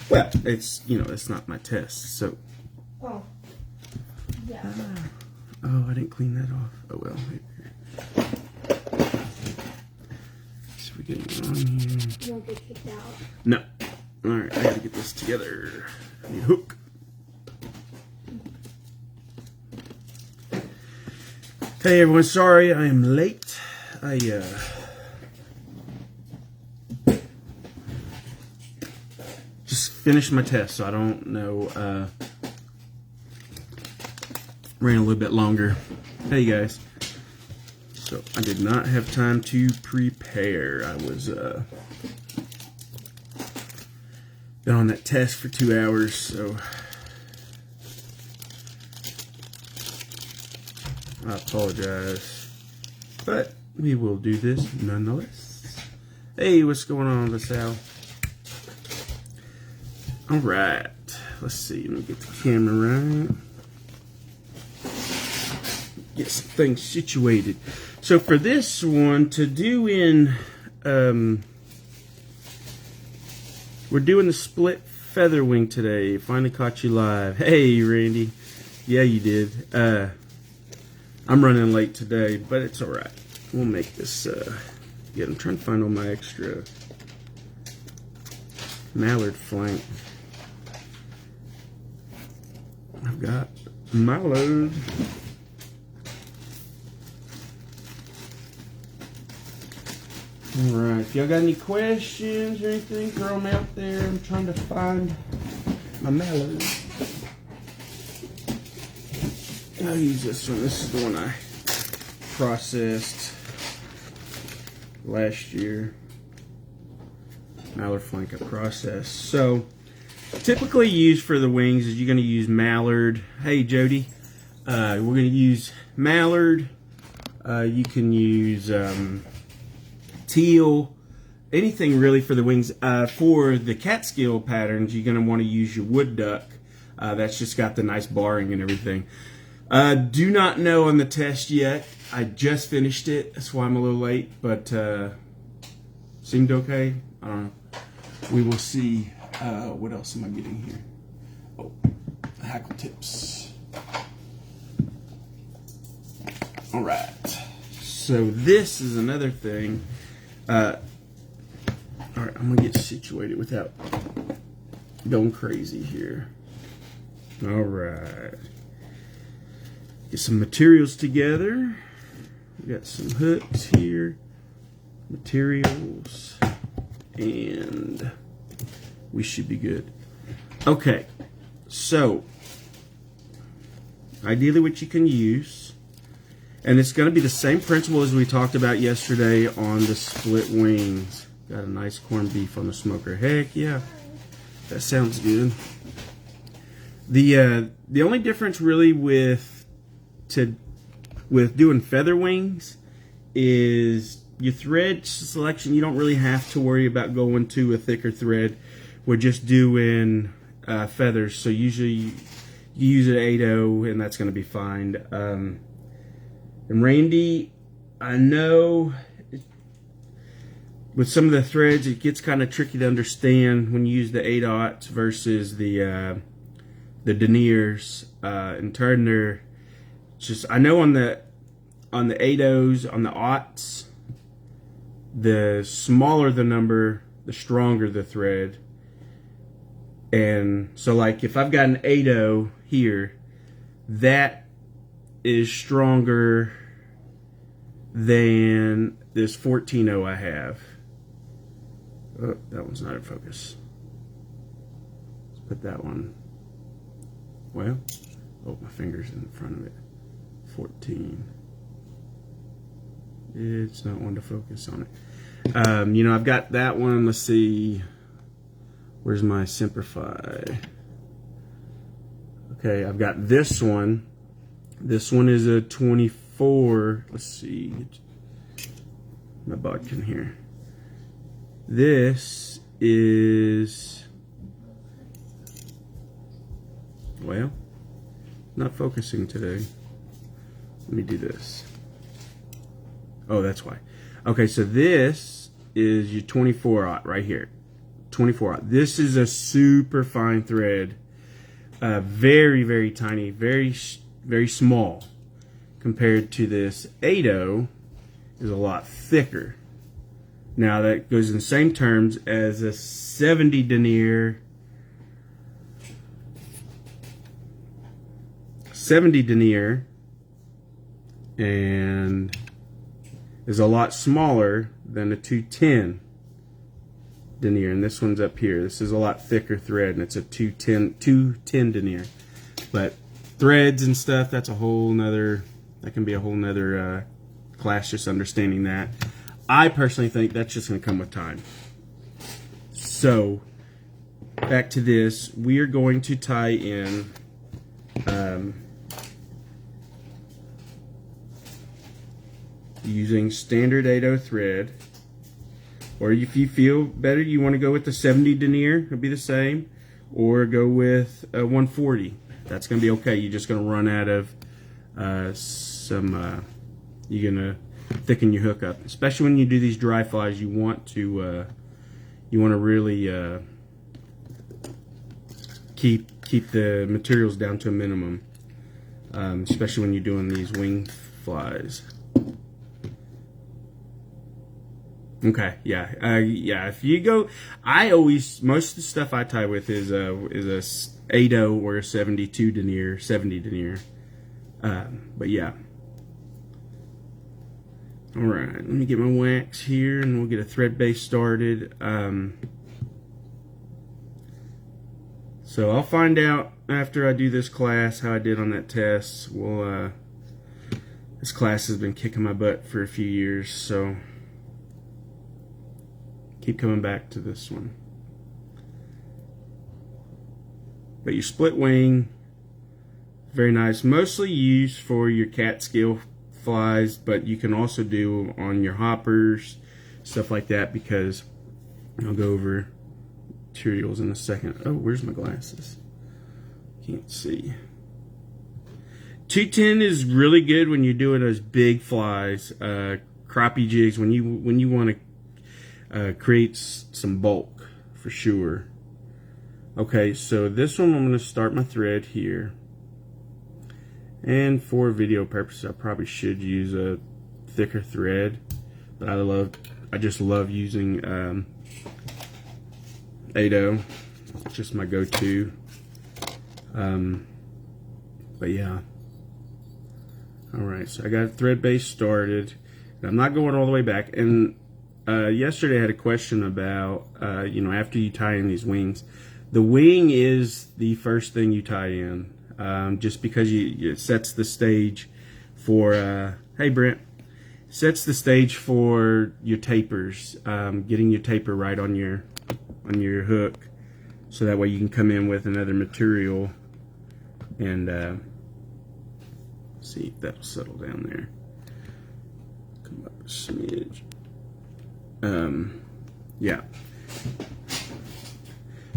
Well, it's, you know, it's not my test, so. Oh. Yeah. Oh, I didn't clean that off. Oh well. So we getting on here. You won't get kicked out. No. All right, I gotta get this together. I need a hook. Hey everyone, sorry I am late. I just finished my test, so I don't know. Ran a little bit longer. Hey guys. So I did not have time to prepare. I was been on that test for 2 hours, so I apologize. But we will do this nonetheless. Hey, what's going on, LaSalle? Alright. Let's see. Let me get the camera right. Get some things situated. So for this one, to do in, we're doing the split feather wing today. Finally caught you live. Hey, Randy. Yeah, you did. I'm running late today, but it's alright. We'll make this, yeah, I'm trying to find all my extra mallard flank. I've got mallard. Alright, if y'all got any questions or anything, throw them out there. I'm trying to find my mallard. I'll use this one. This is the one I processed last year. Mallard flank I processed. So, typically used for the wings is you're going to use mallard. Hey, Jody. We're going to use mallard. You can use teal, anything really for the wings. For the Catskill patterns, you're going to want to use your wood duck. That's just got the nice barring and everything. Do not know on the test yet. I just finished it. That's why I'm a little late, but seemed okay. I don't know. We will see. What else am I getting here? Oh, hackle tips. All right. So this is another thing. All right, I'm gonna get situated without going crazy here. All right. Get some materials together. We got some hooks here, materials, and we should be good. Okay, so ideally what you can use, and it's going to be the same principle as we talked about yesterday on the split wings. Got a nice corned beef on the smoker. Heck yeah, that sounds good. The only difference really with doing feather wings is your thread selection. You don't really have to worry about going to a thicker thread. We're just doing feathers, so usually you use an 8/0 and that's going to be fine. And Randy, I know with some of the threads it gets kind of tricky to understand when you use the 8/0 versus the deniers. In turn, they're just, I know on the 8/0s, on the aughts, the smaller the number, the stronger the thread. And so like if I've got an 8/0 here, that is stronger than this 14/0 I have. Oh, that one's not in focus. Let's put that one. Well, oh, my finger's in front of it. 14. It's not one to focus on it. You know, I've got that one. Let's see. Where's my Simplify? Okay, I've got this one. This one is a 24. Let's see. My bodkin here. This is, well, not focusing today. Let me do this. Oh, that's why. Okay, so this is your 24/0 right here. 24. This is a super fine thread. Very, very tiny, very, very small compared to this 8/0 is a lot thicker. Now that goes in the same terms as a 70 denier. 70 denier and is a lot smaller than a 210 denier, and this one's up here. This is a lot thicker thread, and it's a 210 denier. But threads and stuff, that's a whole nother, that can be a whole nother class, just understanding that. I personally think that's just going to come with time. So back to this, we are going to tie in using standard 8/0 thread, or if you feel better you want to go with the 70 denier, it'll be the same, or go with a 140. That's going to be okay. You're just going to run out of you're going to thicken your hook up, especially when you do these dry flies. You want to really keep the materials down to a minimum, especially when you're doing these wing flies. Okay, yeah, yeah. If you go, most of the stuff I tie with is a 8/0 or a 70 denier. But yeah. All right, let me get my wax here, and we'll get a thread base started. So I'll find out after I do this class how I did on that test. This class has been kicking my butt for a few years, so keep coming back to this one. But your split wing, very nice. Mostly used for your catskill flies, but you can also do on your hoppers, stuff like that, because I'll go over materials in a second. Oh, where's my glasses? Can't see. 210 is really good when you're doing those big flies, crappie jigs, when you want to create some bulk for sure. Okay, so this one I'm going to start my thread here, and for video purposes I probably should use a thicker thread, but I just love using 8/0. It's just my go-to. But yeah. Alright, so I got a thread base started, and I'm not going all the way back. And yesterday I had a question about after you tie in these wings, the wing is the first thing you tie in, just because it sets the stage for hey Brent, sets the stage for your tapers, getting your taper right on your hook, so that way you can come in with another material and see if that'll settle down there. Come up a smidge. Yeah.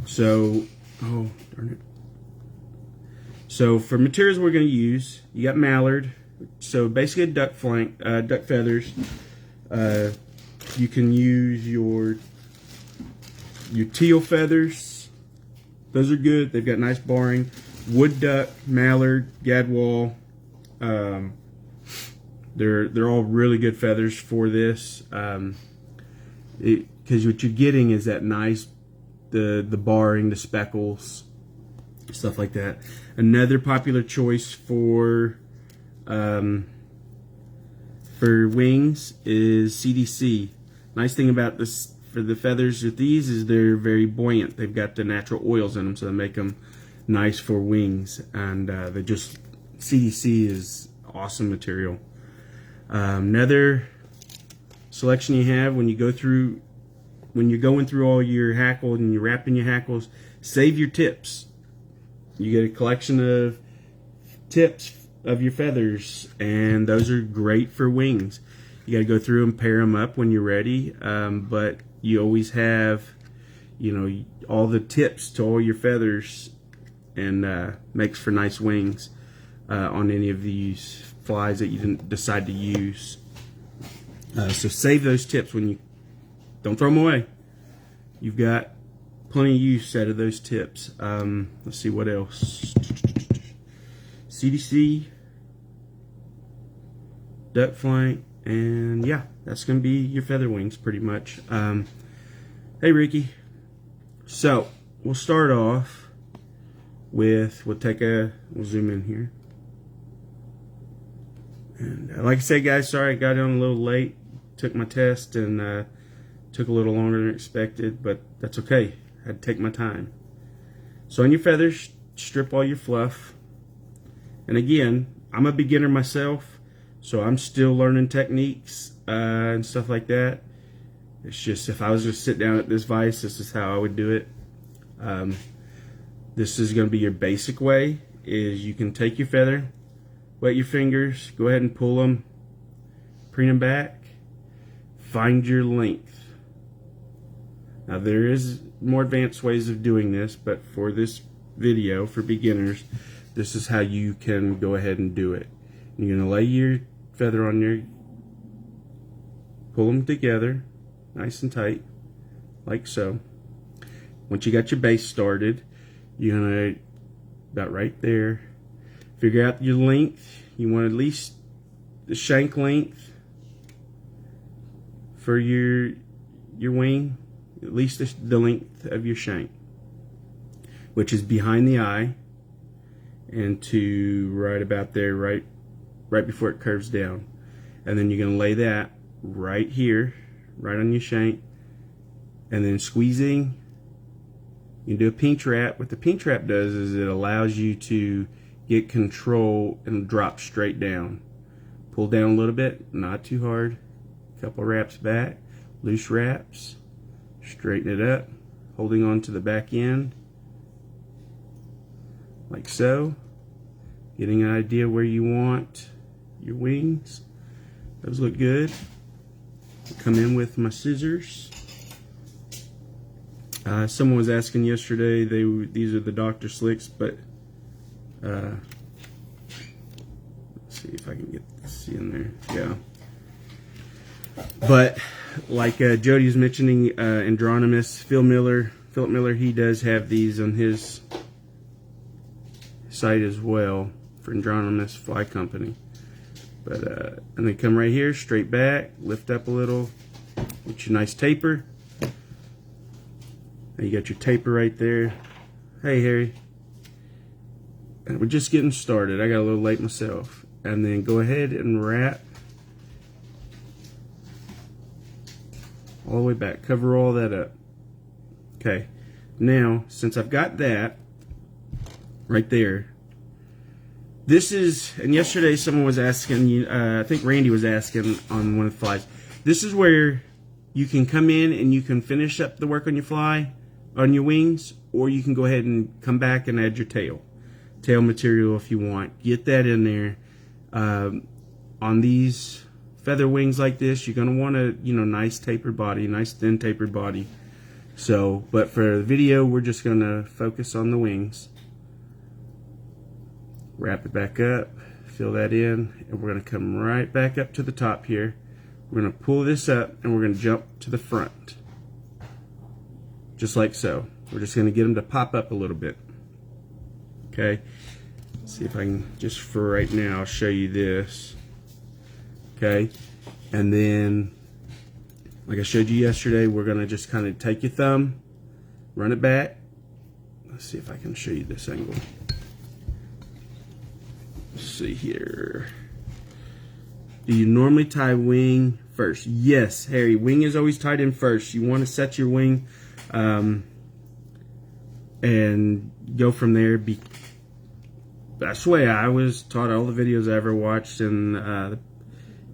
So, oh darn it. So for materials we're going to use, you got mallard. So basically duck feathers. You can use your teal feathers. Those are good. They've got nice barring. Wood duck, mallard, gadwall. They're all really good feathers for this. Because what you're getting is that nice the barring, the speckles, stuff like that. Another popular choice for wings is CDC. Nice thing about this for the feathers with these is they're very buoyant. They've got the natural oils in them, so they make them nice for wings. And CDC is awesome material. Another selection you have when you're going through all your hackle and you're wrapping your hackles, save your tips. You get a collection of tips of your feathers, and those are great for wings. You got to go through and pair them up when you're ready, but you always have, all the tips to all your feathers, and makes for nice wings on any of these flies that you didn't decide to use. So save those tips when you don't throw them away. You've got plenty of use out of those tips. Let's see what else. CDC, duck flank, and yeah, that's going to be your feather wings pretty much. Hey Ricky. So we'll start off with, we'll zoom in here. And like I said, guys, sorry I got on a little late. Took my test and took a little longer than expected, but that's okay. I had to take my time. So on your feathers, strip all your fluff. And again, I'm a beginner myself, so I'm still learning techniques and stuff like that. It's just, if I was to sit down at this vise, this is how I would do it. This is going to be your basic way, is you can take your feather, wet your fingers, go ahead and pull them, preen them back, find your length. Now there is more advanced ways of doing this, but for this video, for beginners, this is how you can go ahead and do it. You're going to lay your feather on your, pull them together, nice and tight, like so. Once you got your base started, you're going to, about right there, figure out your length. You want at least the shank length for your wing, at least the length of your shank, which is behind the eye, and to right about there, right before it curves down. And then you're going to lay that right here, right on your shank, and then squeezing. You can do a pinch wrap. What the pinch wrap does is it allows you to get control and drop straight down. Pull down a little bit, not too hard. Couple wraps back, loose wraps, straighten it up, holding on to the back end, like so. Getting an idea where you want your wings. Those look good. Come in with my scissors. Someone was asking yesterday, these are the Dr. Slicks, but let's see if I can get this in there. Yeah. But like Jody was mentioning, Andronimus, Philip Miller, he does have these on his site as well for Andronimus Fly Company. But and they come right here, straight back, lift up a little, get your nice taper. Now you got your taper right there. Hey Harry. And we're just getting started. I got a little late myself. And then go ahead and wrap all the way back. Cover all that up. Okay. Now, since I've got that right there, this is, and yesterday someone was asking, I think Randy was asking on one of the flies, this is where you can come in and you can finish up the work on your fly, on your wings, or you can go ahead and come back and add your tail material if you want. Get that in there. On these feather wings like this, you're going to want a, nice tapered body, nice thin tapered body. So, but for the video, we're just going to focus on the wings. Wrap it back up, fill that in, and we're going to come right back up to the top here. We're going to pull this up and we're going to jump to the front. Just like so. We're just going to get them to pop up a little bit. Okay. Let's see if I can, just for right now, I'll show you this. Okay. And then, like I showed you yesterday, we're going to just kind of take your thumb, run it back. Let's see if I can show you this angle. Let's see here. Do you normally tie wing first? Yes, Harry. Wing is always tied in first. You want to set your wing and go from there. That's the way I was taught. All the videos I ever watched and a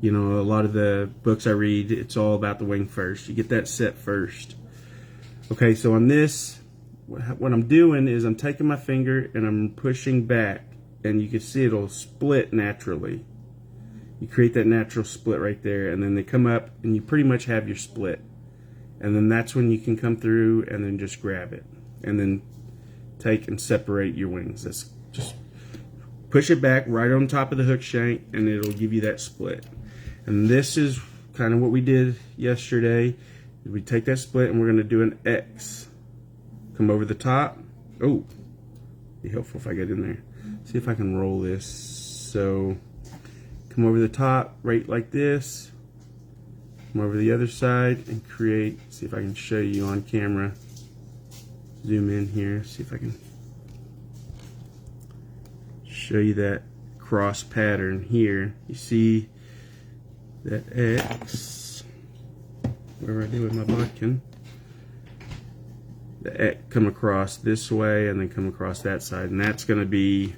lot of the books I read, it's all about the wing first. You get that set first. Okay, so on this, what I'm doing is I'm taking my finger and I'm pushing back, and you can see it'll split naturally. You create that natural split right there, and then they come up and you pretty much have your split. And then that's when you can come through and then just grab it and then take and separate your wings. That's just push it back right on top of the hook shank and it'll give you that split. And this is kind of what we did yesterday. We take that split and we're going to do an X come over the top. Oh, be helpful if I get in there. See if I can roll this. So come over the top, right like this. Come over the other side and create. See if I can show you on camera. Zoom in here. See if I can show you that cross pattern here. You see that X, whatever I do with my bodkin, the X come across this way and then come across that side, and that's going to be,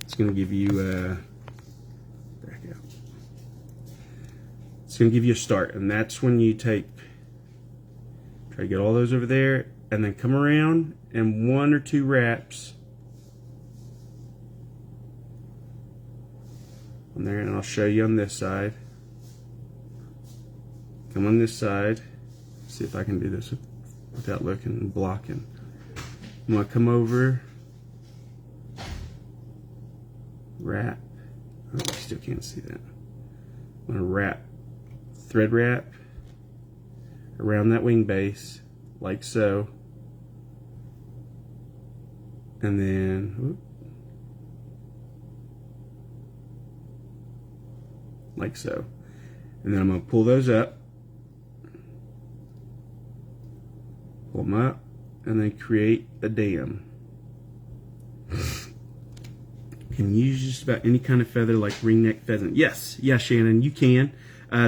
it's going to give you back out. It's going to give you a start, and that's when you take, try to get all those over there, and then come around and 1 or 2 wraps on there, and I'll show you on this side. Come on this side. See if I can do this without looking and blocking. I'm gonna come over, wrap. Oh, you still can't see that. I'm gonna wrap, thread wrap around that wing base, like so. And then, whoop, like so. And then I'm going to pull those up, pull them up, and then create a dam. You can use just about any kind of feather like ringneck pheasant. Yes, Shannon, you can.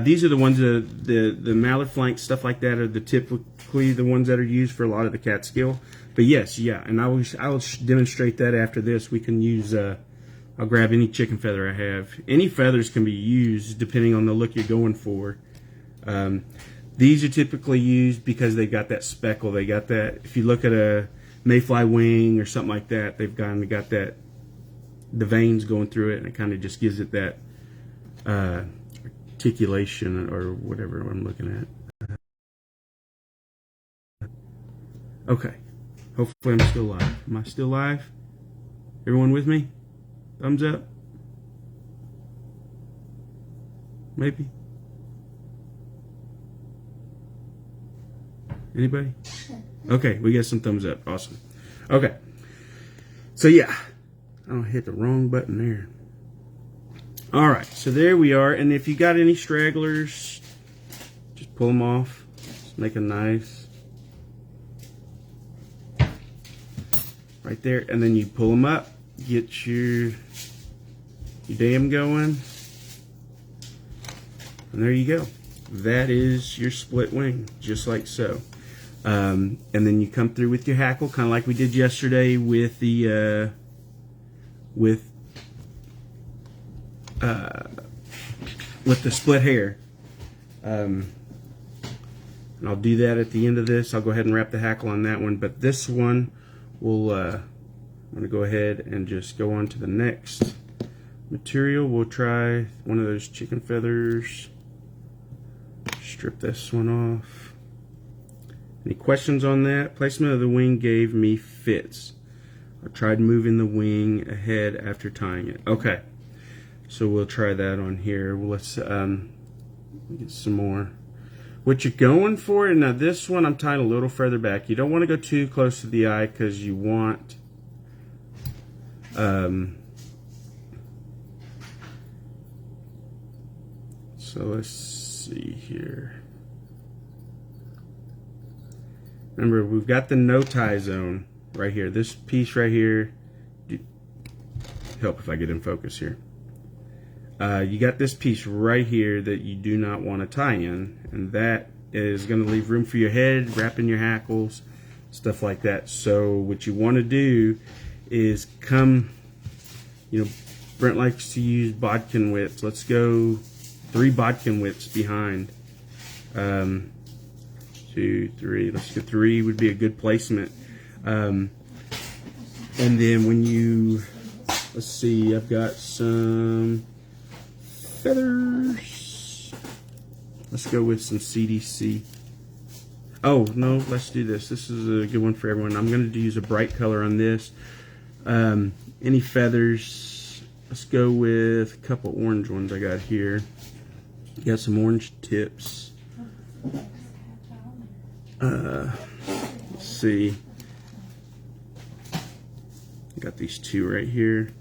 These are the ones that the mallard flanks, stuff like that, are typically the ones that are used for a lot of the catskill. But yes, yeah, and I will demonstrate that after this. We can use, I'll grab any chicken feather I have. Any feathers can be used depending on the look you're going for. These are typically used because they got that speckle. They got that, if you look at a mayfly wing or something like that, they've kind of got that, the veins going through it, and it kind of just gives it that articulation or whatever I'm looking at. Okay, hopefully I'm still live. Am I still live? Everyone with me? Thumbs up? Maybe? Anybody? Okay, we got some thumbs up. Awesome. Okay, so yeah, I don't hit the wrong button there. All right, so there we are. And if you got any stragglers, just pull them off. Just make a nice right there, and then you pull them up. Get your dam going, and there you go. That is your split wing, just like so. And then you come through with your hackle, kind of like we did yesterday with the split hair. And I'll do that at the end of this. I'll go ahead and wrap the hackle on that one, but this one will I'm going to go ahead and just go on to the next material. We'll try one of those chicken feathers. Strip this one off. Any questions on that? Placement of the wing gave me fits. I tried moving the wing ahead after tying it. Okay, so we'll try that on here. Let's get some more. What you're going for, now this one I'm tying a little further back. You don't want to go too close to the eye because you want so let's see here. Remember, we've got the no tie zone right here. This piece right here, help if I get in focus here. You got this piece right here that you do not want to tie in, and that is going to leave room for your head, wrapping your hackles, stuff like that. So what you want to do is come, you know, Brent likes to use bodkin widths. Let's go 3 bodkin widths behind. 2, 3. Let's go 3 would be a good placement. And then when you, let's see, I've got some feathers. Let's go with some CDC. Oh no, let's do this. This is a good one for everyone. I'm going to use a bright color on this. Any feathers? Let's go with a couple orange ones I got here. Got some orange tips. see. Got these two right here.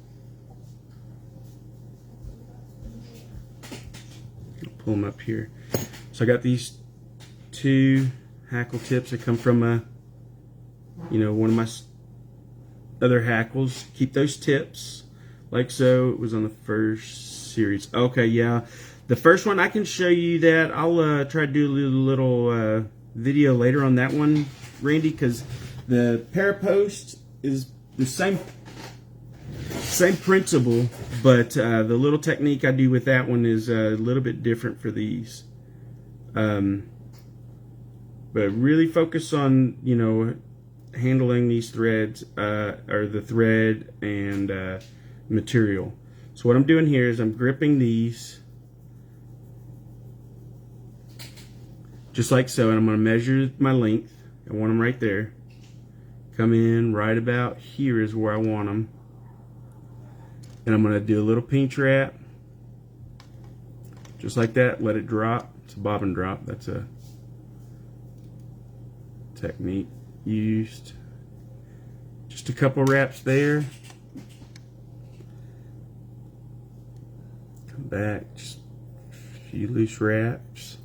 I'll pull them up here. So I got these two hackle tips that come from one of my other hackles. Keep those tips like so. It was on the first series. Okay, yeah. The first one, I can show you that. I'll try to do a little video later on that one, Randy, because the parapost is the same principle, but the little technique I do with that one is a little bit different for these. But really focus on, handling these threads, or the thread and material. So what I'm doing here is I'm gripping these just like so, and I'm going to measure my length. I want them right there. Come in right about here is where I want them. And I'm going to do a little pinch wrap. Just like that. Let it drop. It's a bobbin drop. That's a technique used. Just a couple wraps there. Come back. Just a few loose wraps.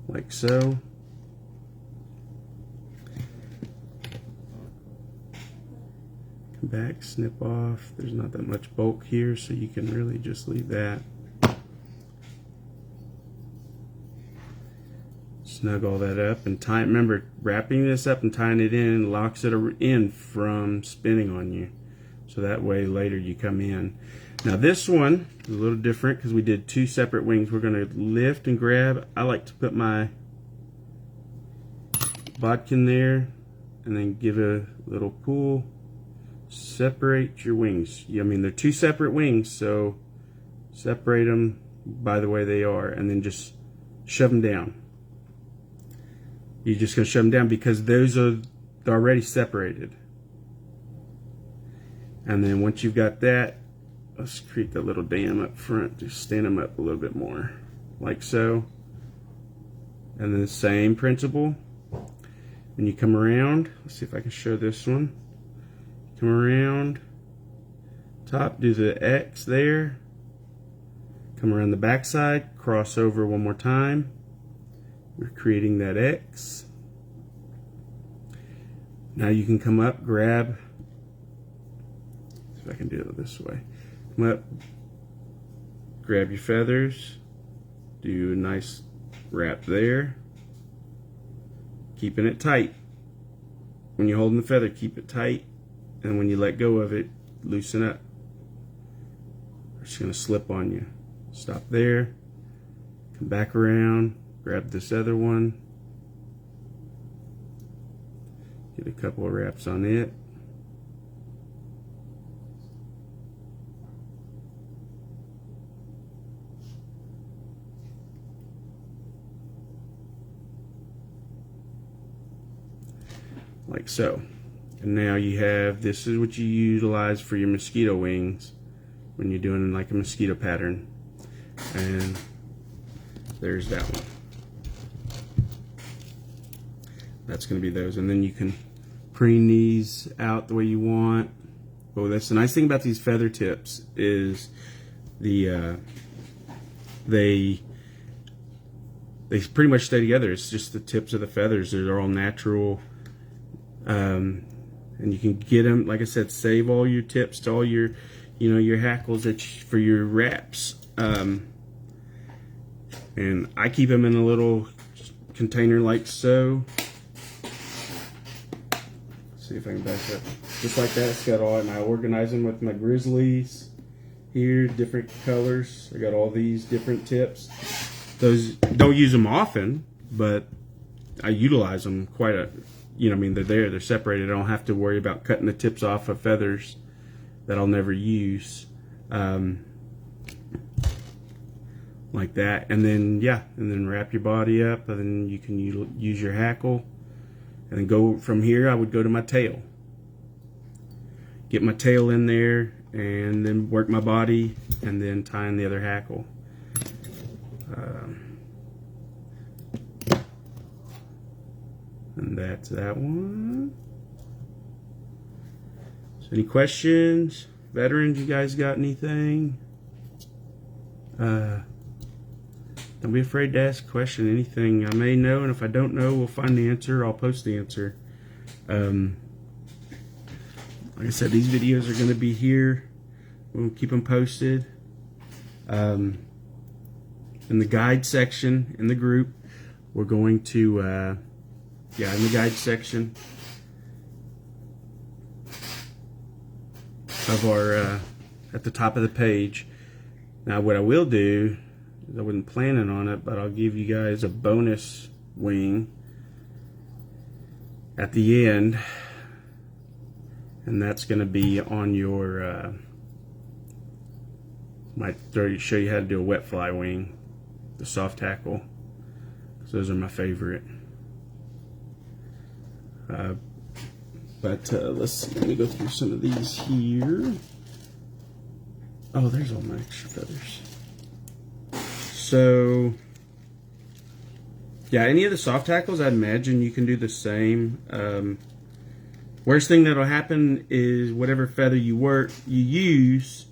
Like so. Come back, snip off. There's not that much bulk here, so you can really just leave that. Snug all that up and tie it. Remember, wrapping this up and tying it in locks it in from spinning on you. So that way later you come in. Now this one is a little different because we did two separate wings. We're going to lift and grab. I like to put my bodkin there and then give a little pull. Separate your wings. I mean, they're two separate wings, so separate them by the way they are, and then just shove them down. You're just going to shove them down because those are already separated. And then once you've got that, let's create that little dam up front. Just stand them up a little bit more, like so. And then the same principle. When you come around, let's see if I can show this one. Come around top, do the X there. Come around the back side, cross over one more time. We're creating that X. Now you can come up, grab. See if I can do it this way. Come up, grab your feathers, do a nice wrap there, keeping it tight. When you're holding the feather, keep it tight, and when you let go of it, loosen up. It's going to slip on you. Stop there, come back around, grab this other one, get a couple of wraps on it. Like so. And now you have, this is what you utilize for your mosquito wings when you're doing like a mosquito pattern. And there's that one. That's going to be those. And then you can preen these out the way you want. Oh, that's the nice thing about these feather tips is they pretty much stay together. It's just the tips of the feathers. They're all natural. And you can get them, like I said, save all your tips to all your, your hackles for your wraps. And I keep them in a little container like so. Let's see if I can back up. Just like that, it's got all, and I organize them with my grizzlies here, different colors. I got all these different tips. Those, don't use them often, but I utilize them quite a, they're there, they're separated. I don't have to worry about cutting the tips off of feathers that I'll never use. Like that, and then wrap your body up, and then you can use your hackle, and then go from here. I would go to my tail, get my tail in there, and then work my body, and then tie in the other hackle. And that's that one. So any questions? Veterans, you guys got anything? Don't be afraid to ask a question, anything I may know, and if I don't know, we'll find the answer. I'll post the answer. Like I said, these videos are going to be here. We'll keep them posted. In the guide section, in the group, we're going to, in the guide section of our, at the top of the page. Now what I will do, I wasn't planning on it, but I'll give you guys a bonus wing at the end, and that's going to be on your might show you how to do a wet fly wing, the soft tackle, because those are my favorite. Let's see, let me go through some of these here. Oh, there's all my extra feathers. So, yeah, any of the soft tackles, I imagine you can do the same. Worst thing that'll happen is whatever feather you use,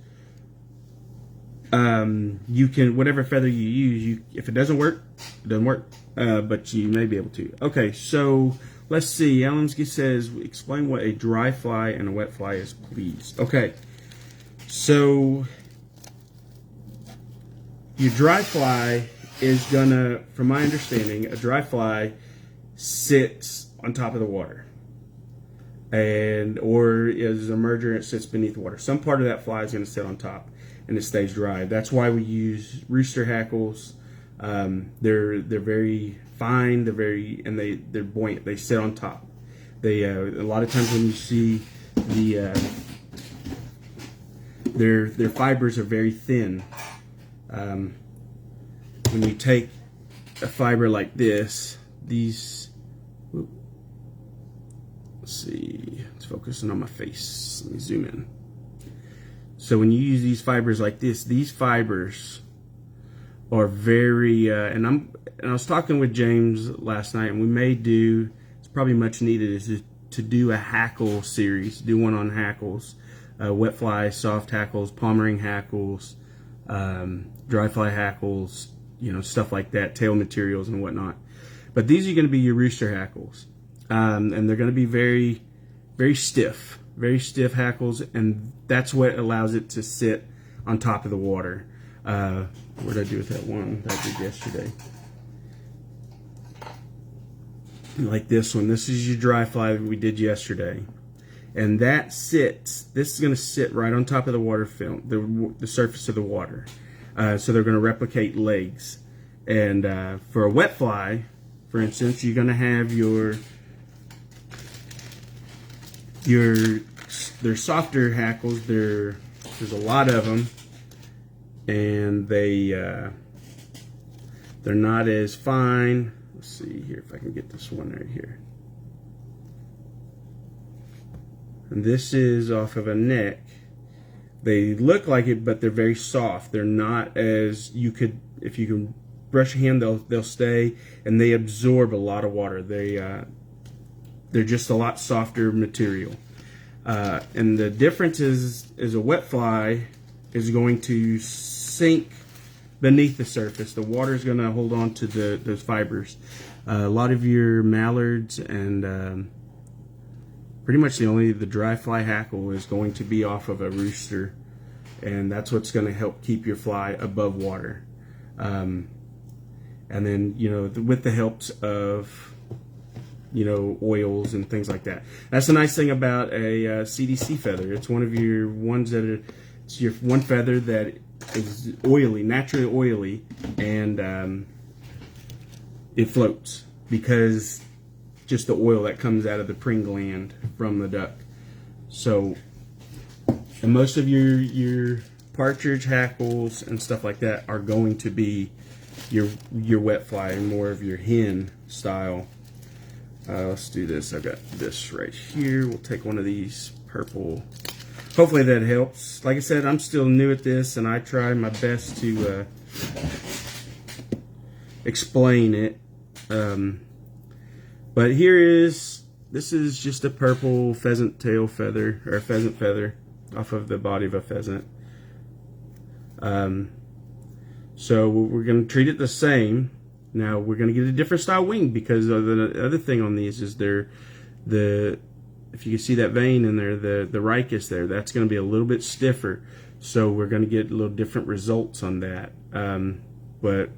you can, whatever feather you use, if it doesn't work, it doesn't work. But you may be able to. Okay, so let's see. Alanski says, explain what a dry fly and a wet fly is, please. Okay, so your dry fly is gonna, from my understanding, a dry fly sits on top of the water, or is a merger and it sits beneath the water. Some part of that fly is gonna sit on top and it stays dry. That's why we use rooster hackles. They're very fine. They're buoyant. They sit on top. They a lot of times when you see their fibers are very thin. When you take a fiber like this, let's see, it's focusing on my face. Let me zoom in. So when you use these fibers like this, these fibers are very, and I was talking with James last night, and we may do, it's probably much needed, is to do a hackle series, do one on hackles, wet fly, soft hackles, palm ring hackles, dry fly hackles, stuff like that, tail materials and whatnot. But these are going to be your rooster hackles, and they're going to be very, very stiff hackles, and that's what allows it to sit on top of the water. What did I do with that one that I did yesterday? Like this one. This is your dry fly that we did yesterday. And this is going to sit right on top of the water film, the surface of the water. So they're going to replicate legs. And for a wet fly, for instance, you're going to have they're softer hackles. There's a lot of them, and they're not as fine. Let's see here if I can get this one right here. And this is off of a neck. They look like it, but they're very soft. They're not as if you can brush your hand, they'll stay, and they absorb a lot of water. They're just a lot softer material. And the difference is a wet fly is going to sink beneath the surface. The water is going to hold on to those fibers. A lot of your mallards and pretty much the dry fly hackle is going to be off of a rooster, and that's what's going to help keep your fly above water. And then with the helps of oils and things like that. That's the nice thing about a CDC feather. It's one of your ones it's your one feather that is oily, naturally oily, and it floats because just the oil that comes out of the preen gland from the duck. So, and most of your partridge hackles and stuff like that are going to be your wet fly and more of your hen style. Let's do this. I've got this right here. We'll take one of these purple. Hopefully that helps. Like I said, I'm still new at this, and I try my best to But this is just a purple pheasant tail feather, or a pheasant feather off of the body of a pheasant. So we're going to treat it the same. Now we're going to get a different style wing, because the other thing on these is if you can see that vein in there, the ricus there, that's going to be a little bit stiffer. So we're going to get a little different results on that. But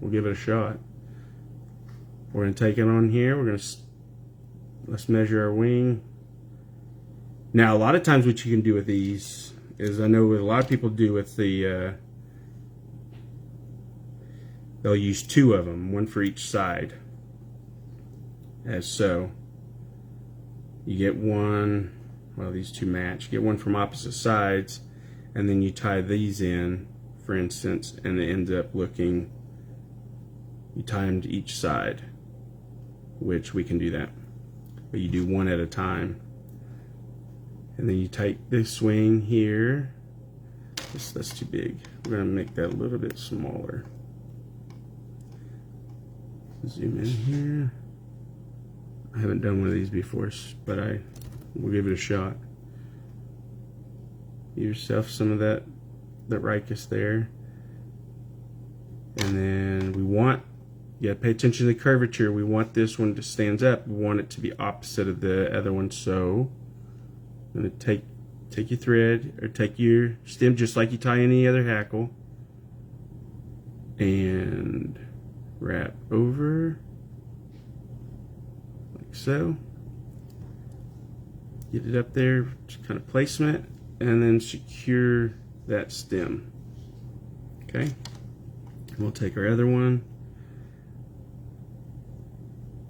we'll give it a shot. We're going to take it on here. Let's measure our wing. Now, a lot of times what you can do with these is, I know what a lot of people do with they'll use 2 of them, 1 for each side, as so. You get one, well, these 2 match. You get one from opposite sides, and then you tie these in, for instance, and it ends up looking, you tie them to each side, which we can do that. But you do 1 at a time. And then you take this wing here. That's too big. We're going to make that a little bit smaller. Zoom in here. I haven't done one of these before, but we'll give it a shot. Give yourself some of that ricus there. And then you gotta pay attention to the curvature. We want this one to stand up. We want it to be opposite of the other one. So I'm gonna take your thread, or take your stem, just like you tie any other hackle, and wrap over like so. Get it up there, just kind of placement, and then secure that stem. Okay, we'll take our other one,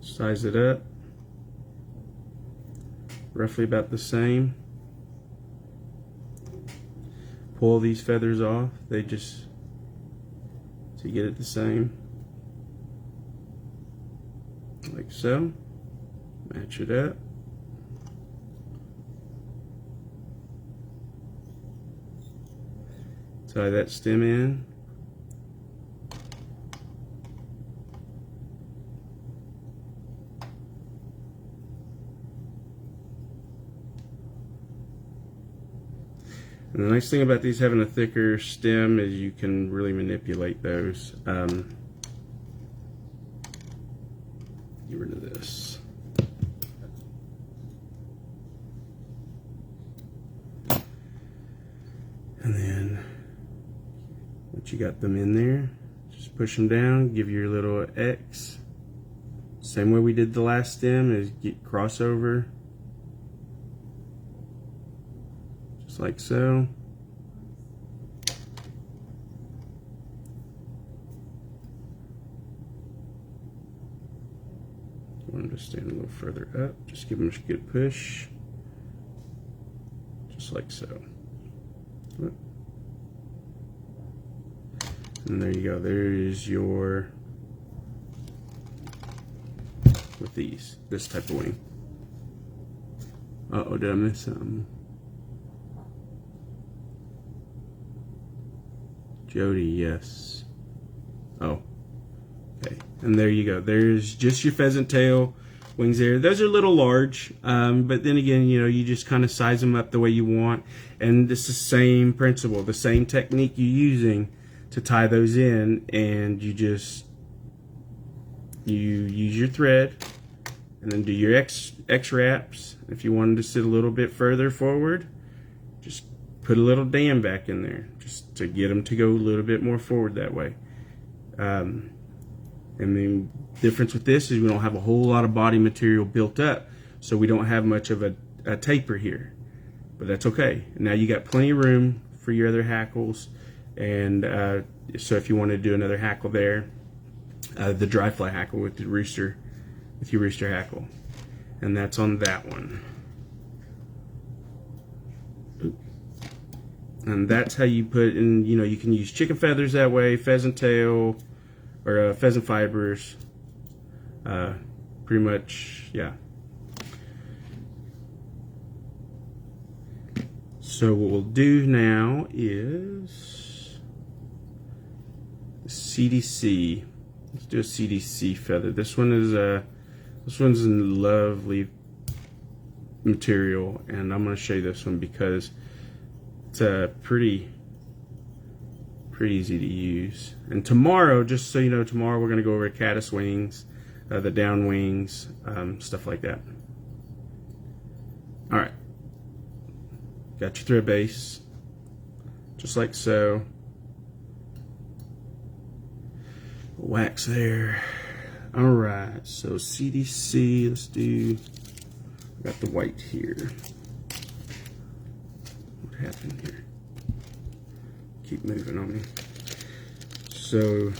size it up roughly about the same. Pull these feathers off, to get it the same, like so. Match it up. Tie that stem in. And the nice thing about these having a thicker stem is you can really manipulate those. Get rid of this. And then once you got them in there, just push them down, give your little X. Same way we did the last stem, is get crossover. Just like so. Want them to stand a little further up. Just give them a good push. Just like so. And there you go. There is your, with this type of wing. Uh-oh, did I miss something? Jody, yes. Oh, okay. And there you go. There's just your pheasant tail wings there. Those are a little large, but then again, you just kind of size them up the way you want. And it's the same principle, the same technique you're using to tie those in, and you use your thread and then do your X wraps. If you wanted to sit a little bit further forward, just put a little dam back in there, just to get them to go a little bit more forward that way. And the difference with this is we don't have a whole lot of body material built up, so we don't have much of a taper here, but that's okay. Now you got plenty of room for your other hackles, and so if you want to do another hackle there, the dry fly hackle with your rooster hackle, and that's on that one. And that's how you put in, you can use chicken feathers that way, pheasant tail, or pheasant fibers, pretty much, yeah. So what we'll do now is CDC. Let's do a CDC feather. This one is This one's a lovely material, and I'm going to show you this one because it's pretty easy to use. And tomorrow, just so you know, tomorrow we're going to go over caddis wings, the down wings, stuff like that. All right, got your thread base, just like so. Wax there. All right, so CDC, let's do, I got the white here. What happened here? Keep moving on me. So the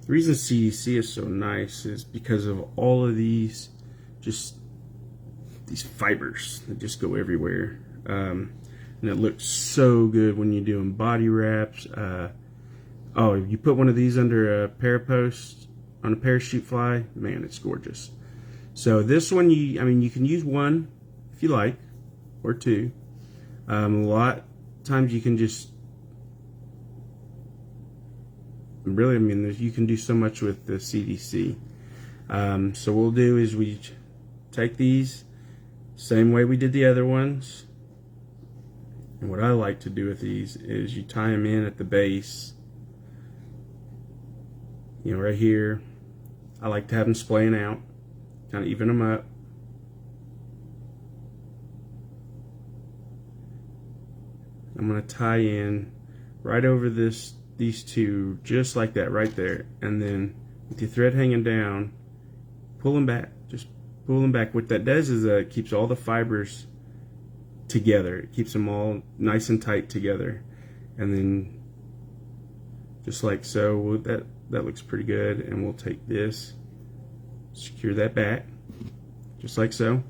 reason CDC is so nice is because of all of these, just these fibers that just go everywhere. And it looks so good when you're doing body wraps. Oh, you put one of these under a parapost on a parachute fly, man, it's gorgeous. So this one, I mean, you can use one if you like, or two. A lot of times you can just, really, I mean, you can do so much with the CDC. So what we'll do is we take these, same way we did the other ones. And what I like to do with these is you tie them in at the base. You know, right here. I like to have them splaying out, kind of even them up. I'm going to tie in right over these two, just like that, right there. And then with your thread hanging down, pull them back. Just pull them back. What that does is it keeps all the fibers together. It keeps them all nice and tight together. And then just like so, that looks pretty good. And we'll take this, secure that back, just like so.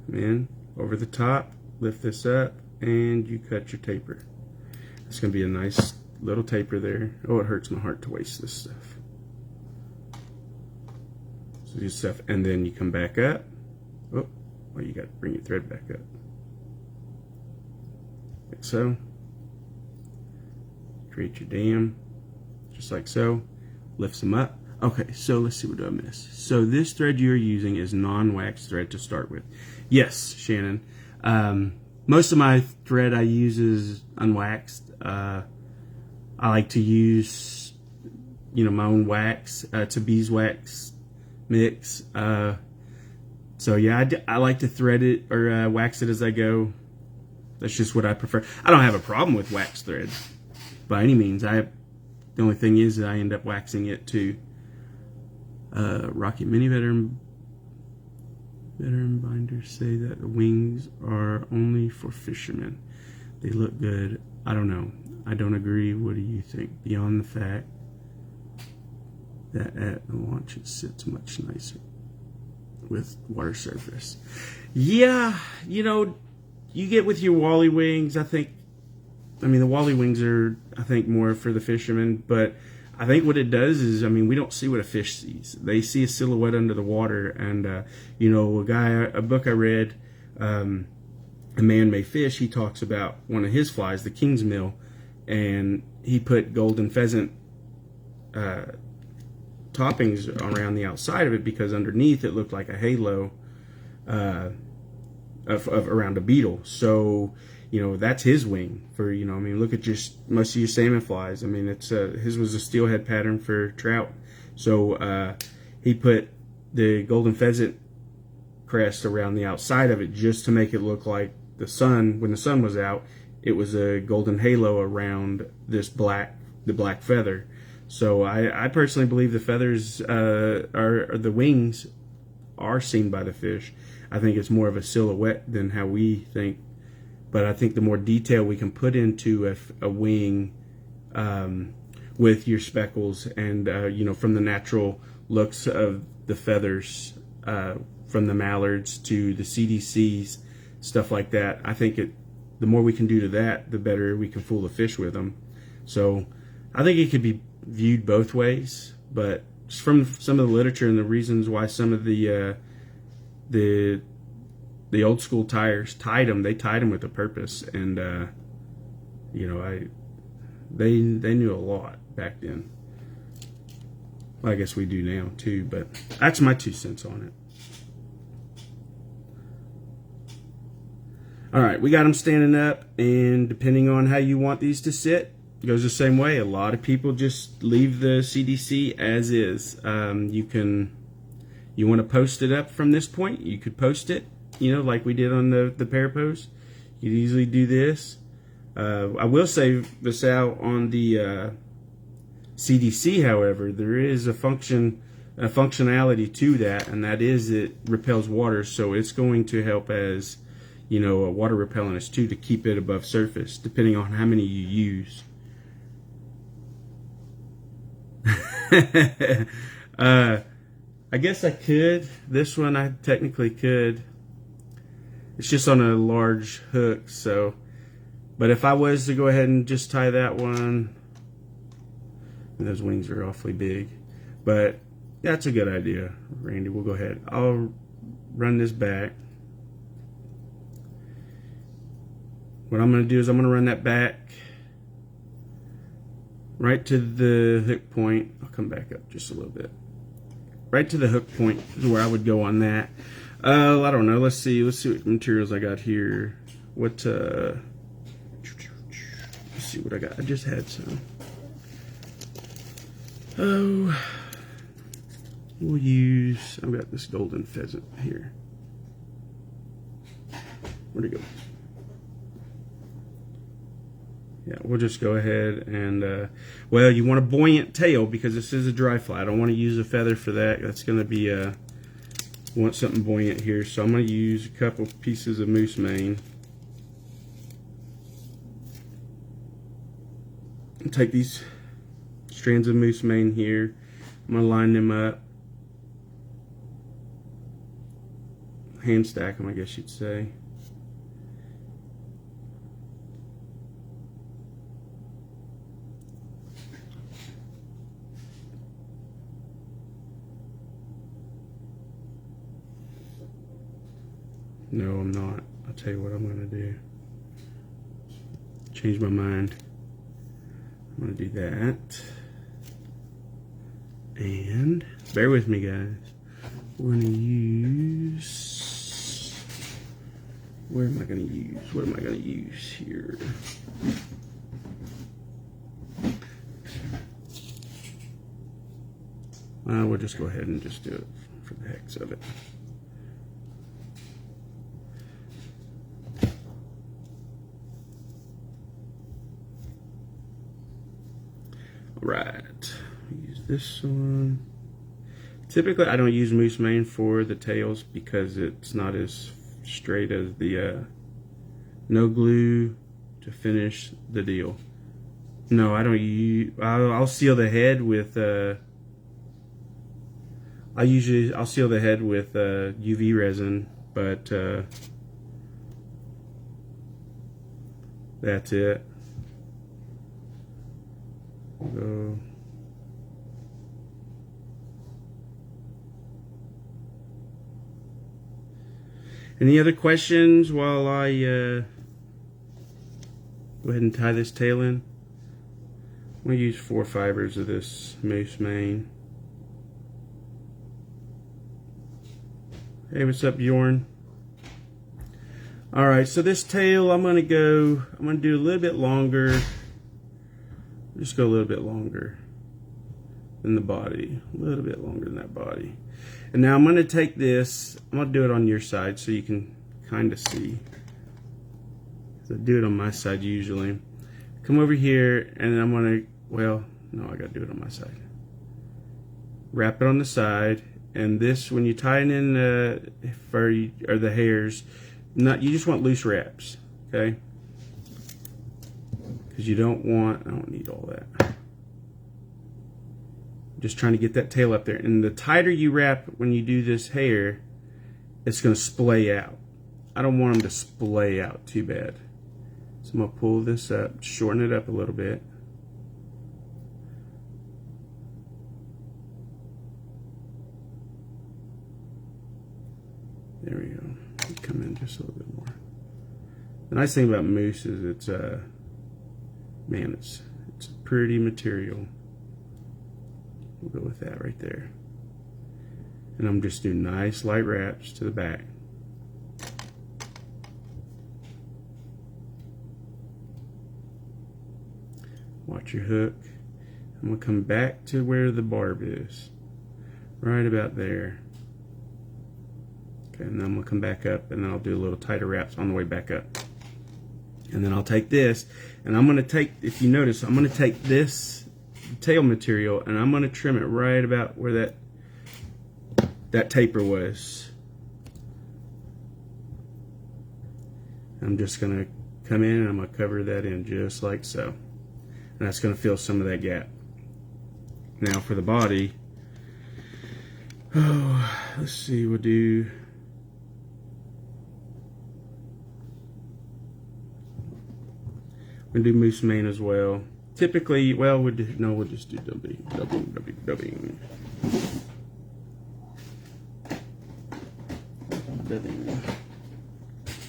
And then over the top, lift this up, and you cut your taper. It's going to be a nice little taper there. Oh, it hurts my heart to waste this stuff. So this stuff, and then you come back up. Oh, well, you got to bring your thread back up. Like so. Create your dam, just like so. Lifts them up. Okay, so let's see, what do I miss? So this thread you're using is non-wax thread to start with. Yes, Shannon. Most of my thread I use is unwaxed. I like to use, my own wax. It's a beeswax mix. So yeah, I like to thread it or wax it as I go. That's just what I prefer. I don't have a problem with wax thread by any means. The only thing is that I end up waxing it to Rocky Mini veteran binders say that the wings are only for fishermen. They look good. I don't know. I don't agree. What do you think? Beyond the fact that at the launch it sits much nicer with water surface. Yeah, you get with your Wally wings, I mean, the Wally wings are, I think, more for the fishermen, but I think what it does is, we don't see what a fish sees. They see a silhouette under the water, and, a book I read, A Man May Fish, he talks about one of his flies, the King's Mill, and he put golden pheasant toppings around the outside of it because underneath it looked like a halo of around a beetle. So, that's his wing for, look at most of your salmon flies. It's his was a steelhead pattern for trout. So he put the golden pheasant crest around the outside of it just to make it look like the sun, when the sun was out, it was a golden halo around the black feather. So I personally believe the feathers are the wings are seen by the fish. I think it's more of a silhouette than how we think. But I think the more detail we can put into a wing with your speckles and, from the natural looks of the feathers, from the mallards to the CDCs, stuff like that, I think the more we can do to that, the better we can fool the fish with them. So I think it could be viewed both ways, but just from some of the literature and the reasons why some of the old school tiers tied them with a purpose, and they knew a lot back then. Well, I guess we do now too, but that's my 2 cents on it. All right, we got them standing up, and depending on how you want these to sit, it goes the same way. A lot of people just leave the CDC as is. You want to post it up from this point, you could post it, like we did on the parapose. You'd easily do this. I will say this out on the CDC, however, there is a functionality to that, and that is it repels water, so it's going to help as a water repellent is too, to keep it above surface, depending on how many you use. I guess I could. This one I technically could. It's just on a large hook, so. But if I was to go ahead and just tie that one, those wings are awfully big. But that's a good idea, Randy. We'll go ahead. I'll run this back. What I'm going to do is I'm going to run that back right to the hook point. I'll come back up just a little bit. Right to the hook point is where I would go on that. I don't know. Let's see what materials I got here. Let's see what I got. I just had some. Oh, we'll use. I've got this golden pheasant here. Where'd it go? Yeah, we'll just go ahead and, well, you want a buoyant tail because this is a dry fly. I don't want to use a feather for that. That's going to be, want something buoyant here. So I'm going to use a couple pieces of moose mane. And take these strands of moose mane here. I'm going to line them up. Hand stack them, I guess you'd say. No, I'm not. I'll tell you what I'm going to do. Change my mind. I'm going to do that. And bear with me, guys. We're going to use... Where am I going to use? What am I going to use here? We'll just go ahead and just do it for the heck of it. Right, use this one. Typically, I don't use moose mane for the tails because it's not as straight as the no glue to finish the deal. No, I don't use. I'll seal the head with. I'll seal the head with UV resin, but that's it. Go. Any other questions while I go ahead and tie this tail in? I'm going to use 4 fibers of this moose mane. Hey, what's up, Bjorn? Alright, so this tail I'm going to do a little bit longer. Just go a little bit longer than the body. A little bit longer than that body. And now I'm going to take this. I'm going to do it on your side so you can kind of see. So I do it on my side usually. Come over here and I'm going to, well, no, I got to do it on my side. Wrap it on the side. And this, when you tie it in the fur or the hairs, you just want loose wraps, okay? Because you don't want, I don't need all that. Just trying to get that tail up there. And the tighter you wrap when you do this hair, it's going to splay out. I don't want them to splay out too bad. So I'm going to pull this up, shorten it up a little bit. There we go. Come in just a little bit more. The nice thing about moose is it's man, it's a pretty material. We'll go with that right there. And I'm just doing nice light wraps to the back. Watch your hook. I'm going to come back to where the barb is. Right about there. Okay, and then I'm going to come back up, and then I'll do a little tighter wraps on the way back up. And then I'll take this, and I'm going to take, if you notice, I'm going to take this tail material, and I'm going to trim it right about where that taper was. I'm just going to come in, and I'm going to cover that in just like so. And that's going to fill some of that gap. Now for the body, let's see, we'll do, moose mane as well. Typically, well, we'll just do dubbing.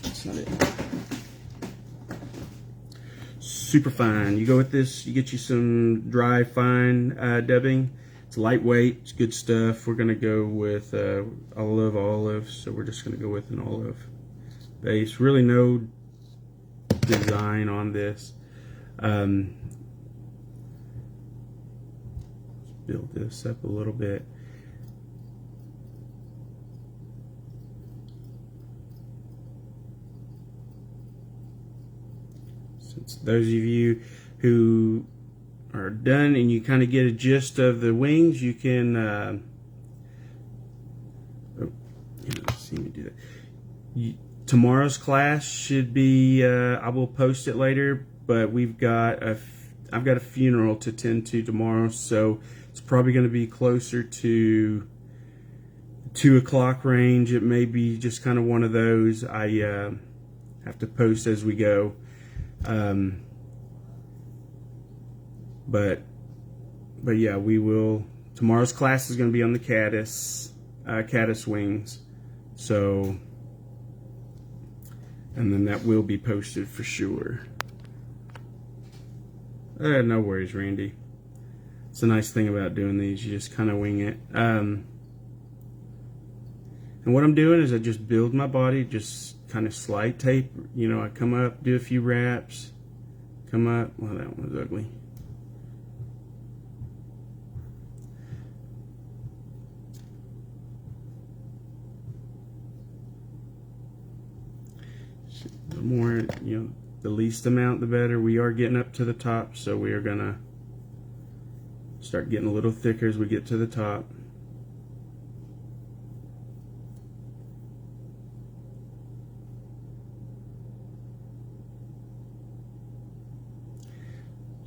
That's not it. Super fine. You go with this, you get you some dry fine dubbing. It's lightweight, it's good stuff. We're gonna go with olive, so we're just gonna go with an olive base. Really no design on this. Let's build this up a little bit. Since those of you who are done and you kind of get a gist of the wings, you can see me do that. Tomorrow's class should be, I will post it later, but I've got a funeral to attend to tomorrow, so it's probably going to be closer to 2 o'clock range. It may be just kind of one of those. I have to post as we go. But yeah, we will. Tomorrow's class is going to be on the caddis wings, so, and then that will be posted for sure. No worries, Randy. It's a nice thing about doing these. You just kind of wing it. And what I'm doing is I just build my body, just kind of slight tape. You know, I come up, do a few wraps, come up. Well, that one was ugly. The more, the least amount, the better. We are getting up to the top, so we are gonna start getting a little thicker as we get to the top.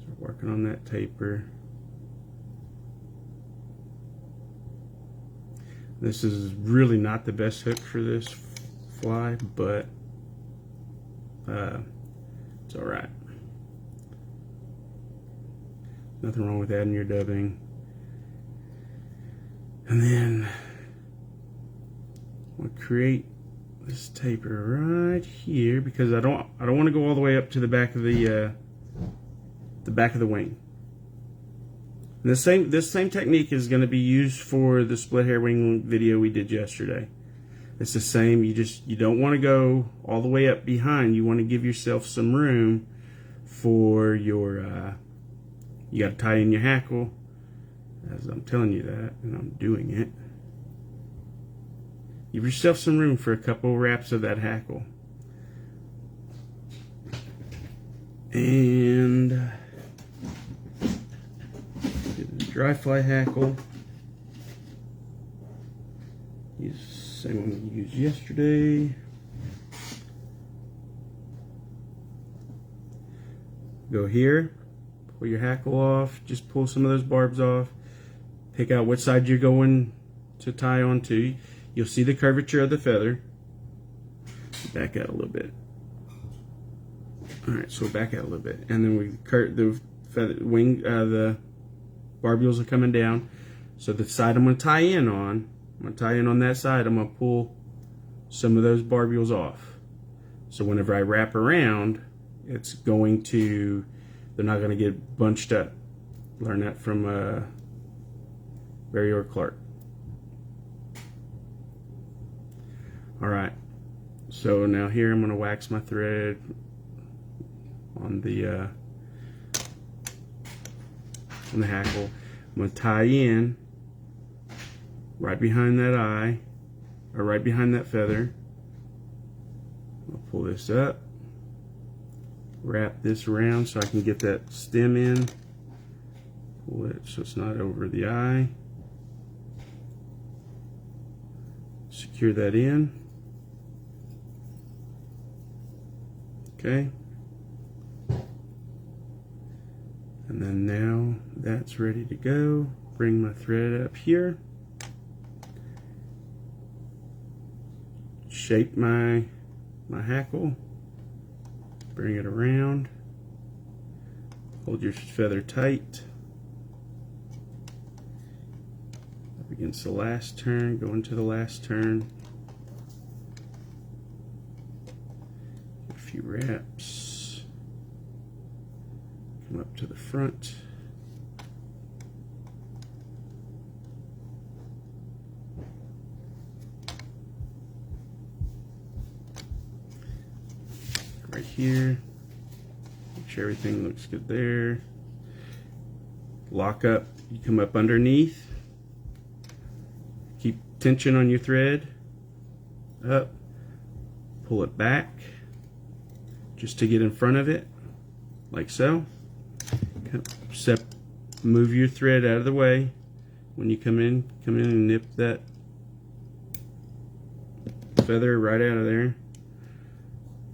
Start working on that taper. This is really not the best hook for this fly, but it's all right. Nothing wrong with adding your dubbing. And then we'll create this taper right here, because I don't want to go all the way up to the back of the wing. And this same technique is going to be used for the split hair wing video we did yesterday. It's the same. You don't want to go all the way up behind. You want to give yourself some room for your, you got to tie in your hackle, as I'm telling you that, and I'm doing it. Give yourself some room for a couple wraps of that hackle. And get the dry fly hackle. Use the same one we used yesterday. Go here, pull your hackle off, just pull some of those barbs off, pick out which side you're going to tie onto. You'll see the curvature of the feather. Back out a little bit. Alright, so back out a little bit. And then the feather wing, the barbules are coming down. So the side I'm going to tie in on, that side, I'm going to pull some of those barbules off. So whenever I wrap around, it's going to, they're not going to get bunched up. Learn that from Barry or Clark. Alright, so now here I'm going to wax my thread on the hackle. I'm going to tie in right behind that eye, or right behind that feather. I'll pull this up, wrap this around so I can get that stem in, pull it so it's not over the eye, secure that in. Okay, and then now that's ready to go. Bring my thread up here, shape my hackle, bring it around, hold your feather tight up against the last turn, go into the last turn, a few wraps, come up to the front, right here, make sure everything looks good there. Lock up, you come up underneath, keep tension on your thread, up, pull it back just to get in front of it, like so. Move your thread out of the way. When you come in and nip that feather right out of there.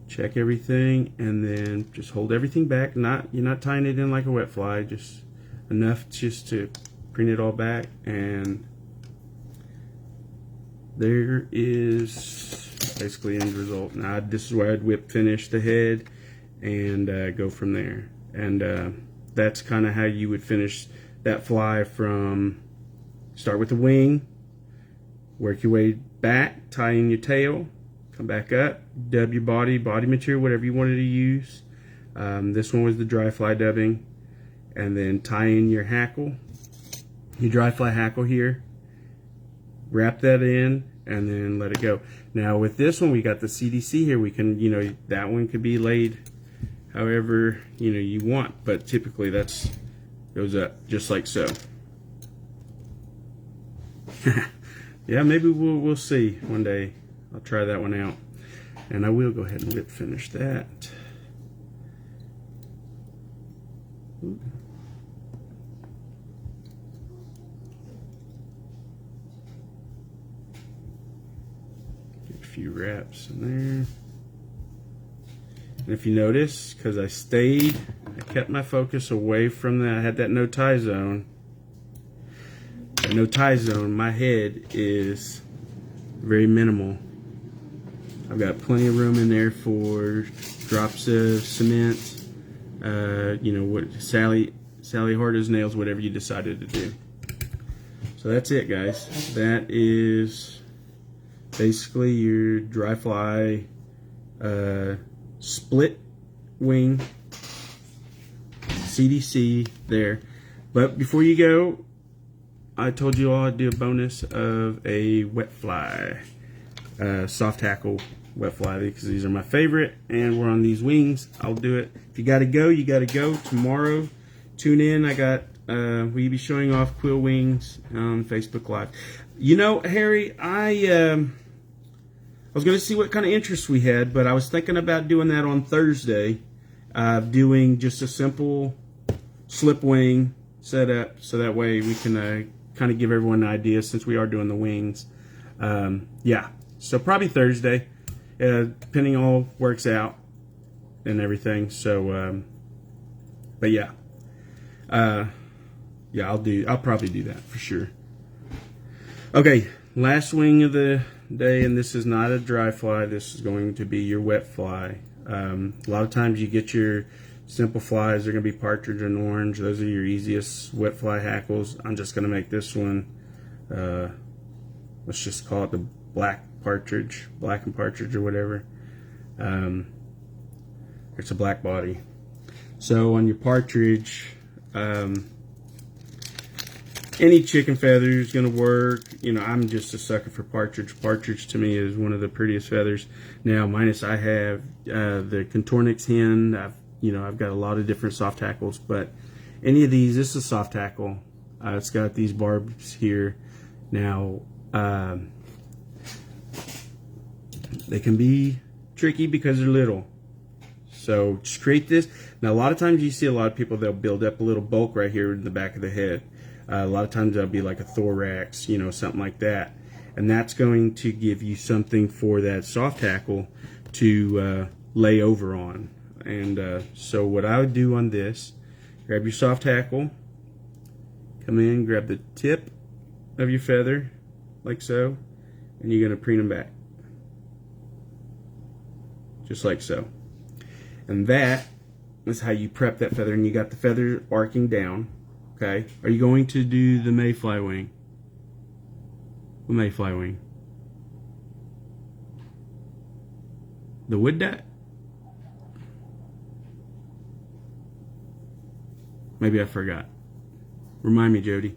Check everything, and then just hold everything back. You're not tying it in like a wet fly, just enough just to bring it all back, and there is basically end result. Now this is where I'd whip finish the head and go from there, and that's kind of how you would finish that fly. From start with the wing, work your way back, tie in your tail, come back up, dub your body material, whatever you wanted to use. This one was the dry fly dubbing, and then tie in your hackle, your dry fly hackle here, wrap that in, and then let it go. Now with this one, we got the CDC here. We can, that one could be laid however you want, but typically that's goes up just like so. Yeah, maybe we'll see one day. I'll try that one out, and I will go ahead and whip finish that. Ooh. Get a few wraps in there. And if you notice, because I kept my focus away from that, I had that no tie zone. That no tie zone, my head is very minimal. I've got plenty of room in there for drops of cement, what Sally hard as nails, whatever you decided to do. So that's it, guys. That is basically your dry fly split wing CDC there. But before you go, I told you all I'd do a bonus of a wet fly, soft hackle wet fly, because these are my favorite, and we're on these wings. I'll do it. If you gotta go, you gotta go. Tomorrow, tune in. I got we'll be showing off quill wings on Facebook Live. Harry, I was gonna see what kind of interest we had, but I was thinking about doing that on Thursday, doing just a simple slip wing setup, so that way we can kind of give everyone an idea, since we are doing the wings. Yeah, so probably Thursday, depending on all works out and everything. So, but yeah, yeah, I'll probably do that for sure. Okay, last wing of the day, and this is not a dry fly. This is going to be your wet fly. A lot of times you get your simple flies, they're going to be partridge and orange. Those are your easiest wet fly hackles. I'm just going to make this one, let's just call it the black and partridge or whatever. It's a black body. So on your partridge, Any chicken feather is going to work. You know, I'm just a sucker for partridge. Partridge to me is one of the prettiest feathers. Now, minus I have the Contornix hen. I've got a lot of different soft tackles, but any of these, this is a soft tackle. It's got these barbs here. Now, they can be tricky because they're little. So just create this. Now, a lot of times you see a lot of people, they'll build up a little bulk right here in the back of the head. A lot of times that'll be like a thorax, something like that. And that's going to give you something for that soft tackle to lay over on. And so what I would do on this, grab your soft tackle, come in, grab the tip of your feather, like so, and you're going to preen them back. Just like so. And that is how you prep that feather. And you got the feather arcing down. Okay. Are you going to do the mayfly wing? The mayfly wing. The wood duck? Maybe I forgot. Remind me, Jody.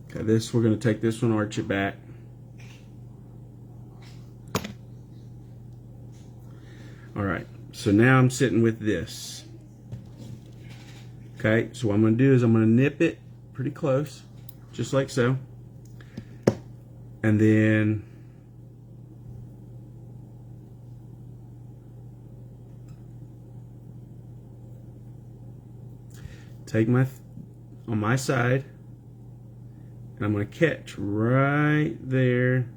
Okay, we're going to take this one, arch it back. Alright, so now I'm sitting with this. Okay, so what I'm going to do is I'm going to nip it pretty close, just like so. And then take on my side, and I'm going to catch right there,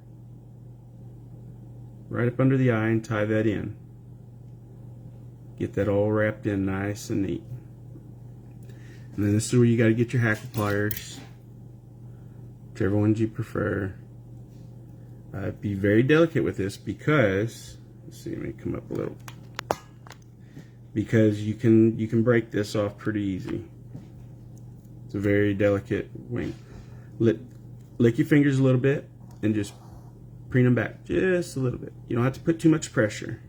right up under the eye, and tie that in. Get that all wrapped in nice and neat. And then this is where you got to get your hackle pliers, whichever ones you prefer. Be very delicate with this because, let's see, let me come up a little. Because you can break this off pretty easy. It's a very delicate wing. Lick your fingers a little bit and just preen them back just a little bit. You don't have to put too much pressure.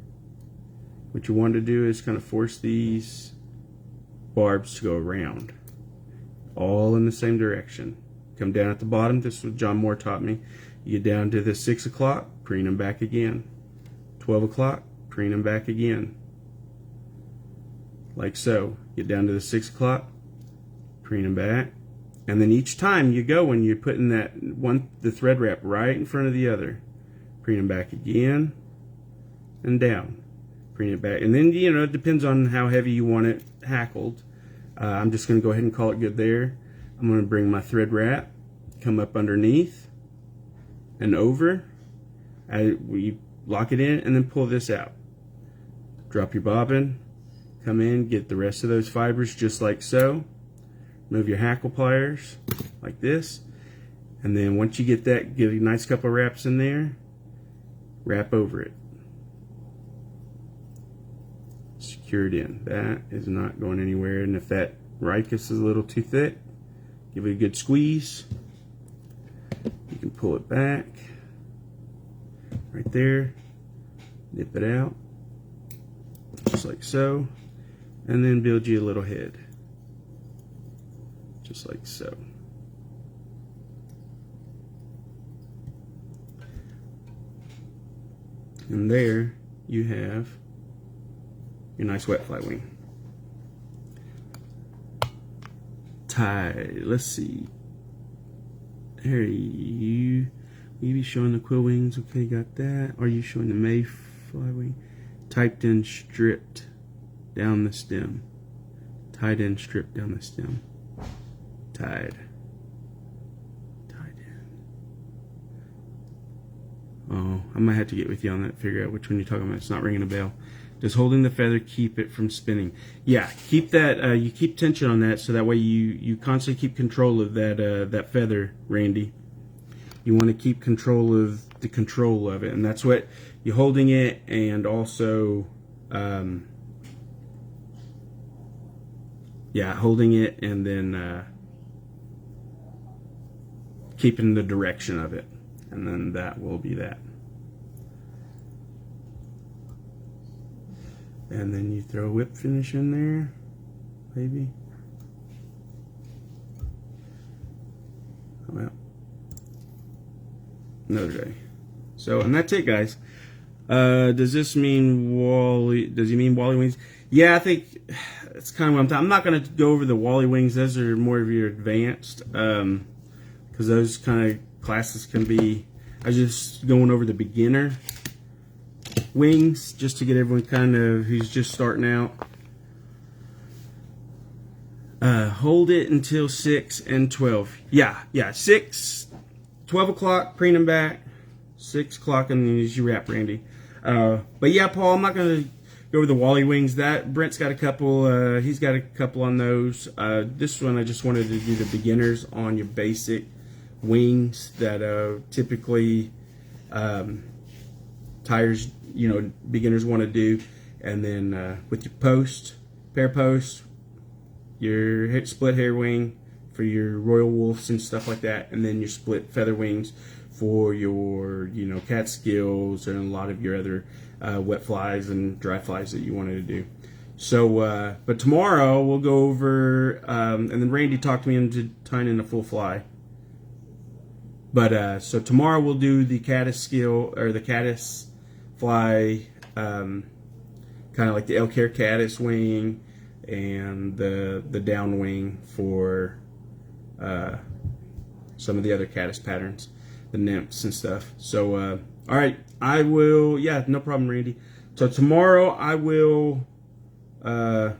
What you want to do is kind of force these barbs to go around, all in the same direction. Come down at the bottom. This is what John Moore taught me. You get down to the 6 o'clock, preen them back again. 12 o'clock, preen them back again. Like so. Get down to the 6 o'clock, preen them back. And then each time you go, when you're putting the thread wrap right in front of the other, preen them back again and down. Preen it back. And then, it depends on how heavy you want it hackled. I'm just going to go ahead and call it good there. I'm going to bring my thread wrap, come up underneath and over. We lock it in and then pull this out. Drop your bobbin, come in, get the rest of those fibers just like so. Move your hackle pliers like this. And then once you get that, give a nice couple of wraps in there, wrap over it. Secure it in. That is not going anywhere. And if that ricus is a little too thick, give it a good squeeze. You can pull it back right there, nip it out just like so, and then build you a little head just like so. And there you have your nice wet fly wing. Tie. Let's see. Here you be showing the quill wings. Okay, got that. Are you showing the mayfly wing? Typed in, stripped down the stem. Tied in, stripped down the stem. Tied in. Oh, I might have to get with you on that. Figure out which one you're talking about. It's not ringing a bell. Does holding the feather keep it from spinning? Yeah, keep that. You keep tension on that, so that way you constantly keep control of that feather, Randy. You want to keep control of the control of it, and that's what you're holding it, and also, holding it, and then keeping the direction of it, and then that will be that. And then you throw a whip finish in there, maybe. Well, another day. So, and that's it, guys. Does this mean Wally? Does he mean Wally wings? Yeah, I think it's kind of what I'm not going to go over the Wally wings. Those are more of your advanced, because those kind of classes can be. I was just going over the beginner wings just to get everyone kind of who's just starting out. Hold it until 6 and 12. Yeah, 6, 12 o'clock, preen them back, 6 o'clock, and then use your wrap, Randy. But yeah, Paul, I'm not going to go over the Wally wings. That Brent's got a couple. He's got a couple on those. This one I just wanted to do the beginners on your basic wings that typically tires, beginners want to do, and then with your pair post, your split hair wing for your Royal Wolves and stuff like that, and then your split feather wings for your Catskills and a lot of your other wet flies and dry flies that you wanted to do. So, but tomorrow we'll go over, and then Randy talked me into tying in a full fly. But so tomorrow we'll do the Catskill or the caddis fly, kind of like the elk hair caddis wing, and the down wing for some of the other caddis patterns, the nymphs and stuff. So all right, I will. Yeah, no problem, Randy. So tomorrow I will. It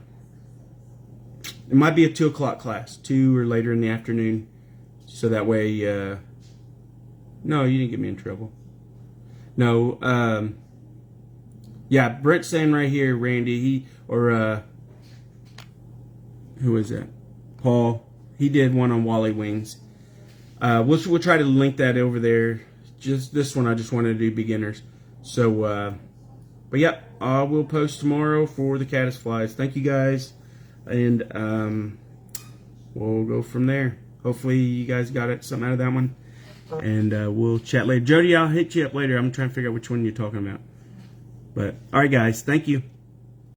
might be a 2 o'clock class, 2 or later in the afternoon, so that way. No, you didn't get me in trouble. No, yeah, Brett's saying right here, Randy, who is that? Paul, he did one on Wally wings. We'll try to link that over there. Just this one, I just wanted to do beginners. So, but yeah, I will post tomorrow for the caddis flies. Thank you guys, and we'll go from there. Hopefully you guys got something out of that one. And we'll chat later. Jody, I'll hit you up later. I'm trying to figure out which one you're talking about. But, all right, guys. Thank you.